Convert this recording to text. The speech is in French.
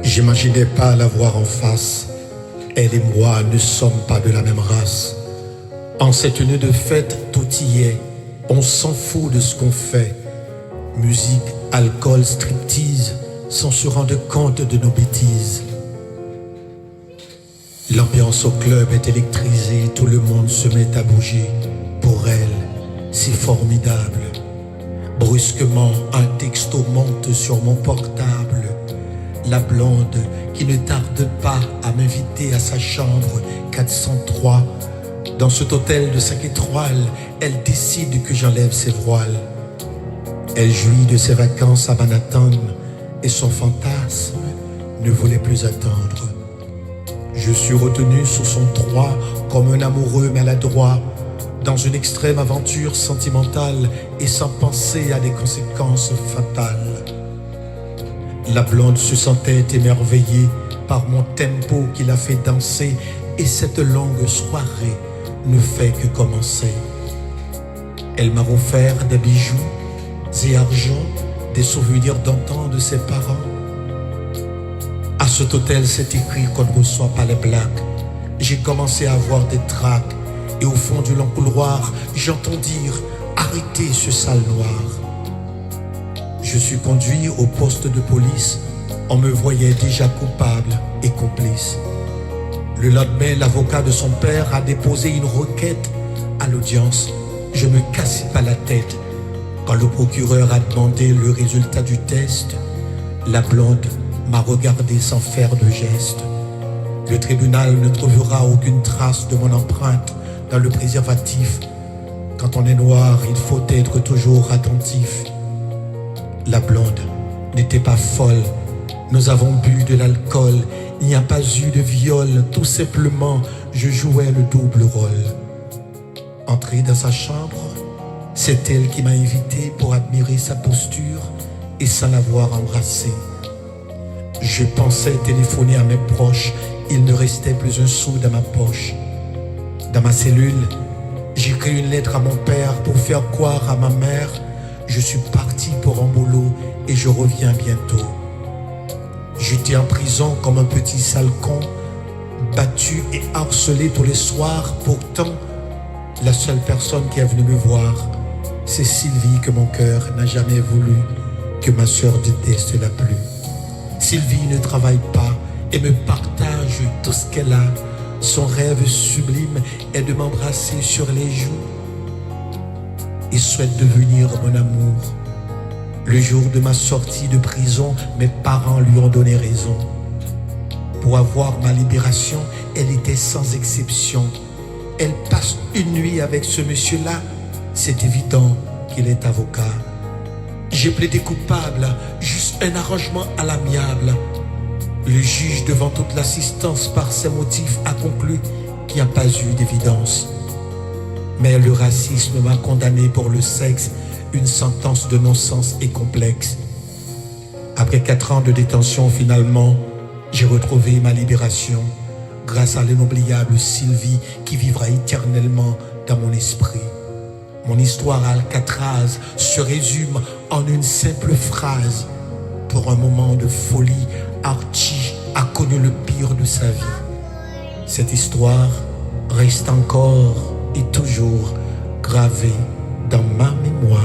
J'imaginais pas la voir en face. Elle et moi ne sommes pas de la même race. En cette nuit de fête, tout y est. On s'en fout de ce qu'on fait. Musique, alcool, striptease, sans se rendre compte de nos bêtises. L'ambiance au club est électrisée, tout le monde se met à bouger. Pour elle, c'est formidable. Brusquement, un texto monte sur mon portable. La blonde qui ne tarde pas à m'inviter à sa chambre 403. Dans cet hôtel de 5 étoiles, elle décide que j'enlève ses voiles. Elle jouit de ses vacances à Manhattan et son fantasme ne voulait plus attendre. Je suis retenu sous son toit comme un amoureux maladroit dans une extrême aventure sentimentale et sans penser à des conséquences fatales. La blonde se sentait émerveillée par mon tempo qui l'a fait danser et cette longue soirée ne fait que commencer. Elle m'a offert des bijoux et argent, des souvenirs d'antan de ses parents. À cet hôtel, c'est écrit qu'on ne reçoit pas les blagues. J'ai commencé à avoir des tracts et au fond du long couloir, j'entends dire « Arrêtez ce sale noir ». Je suis conduit au poste de police. On me voyait déjà coupable et complice. Le lendemain, l'avocat de son père a déposé une requête à l'audience. Je me cassais pas la tête. Quand le procureur a demandé le résultat du test, la blonde m'a regardé sans faire de geste. Le tribunal ne trouvera aucune trace de mon empreinte dans le préservatif. Quand on est noir, il faut être toujours attentif. La blonde n'était pas folle. Nous avons bu de l'alcool. Il n'y a pas eu de viol. Tout simplement, je jouais le double rôle. Entré dans sa chambre, c'est elle qui m'a invité pour admirer sa posture et sans l'avoir embrassée. Je pensais téléphoner à mes proches. Il ne restait plus un sou dans ma poche. Dans ma cellule, j'écris une lettre à mon père pour faire croire à ma mère. Je suis parti pour un boulot et je reviens bientôt. J'étais en prison comme un petit sale con, battu et harcelé tous les soirs. Pourtant, la seule personne qui est venue me voir, c'est Sylvie que mon cœur n'a jamais voulu que ma sœur déteste la plus. Sylvie ne travaille pas et me partage tout ce qu'elle a. Son rêve sublime est de m'embrasser sur les joues et souhaite devenir mon amour. Le jour de ma sortie de prison, mes parents lui ont donné raison. Pour avoir ma libération, elle était sans exception. Elle passe une nuit avec ce monsieur-là, c'est évident qu'il est avocat. J'ai plaidé coupable, juste un arrangement à l'amiable. Le juge, devant toute l'assistance, par ses motifs, a conclu qu'il n'y a pas eu d'évidence. Mais le racisme m'a condamné pour le sexe, une sentence de non-sens et complexe. Après 4 ans de détention, finalement, j'ai retrouvé ma libération grâce à l'inoubliable Sylvie qui vivra éternellement dans mon esprit. Mon histoire à Alcatraz se résume en une simple phrase. Pour un moment de folie, Archie a connu le pire de sa vie. Cette histoire reste encore et toujours gravée dans ma mémoire.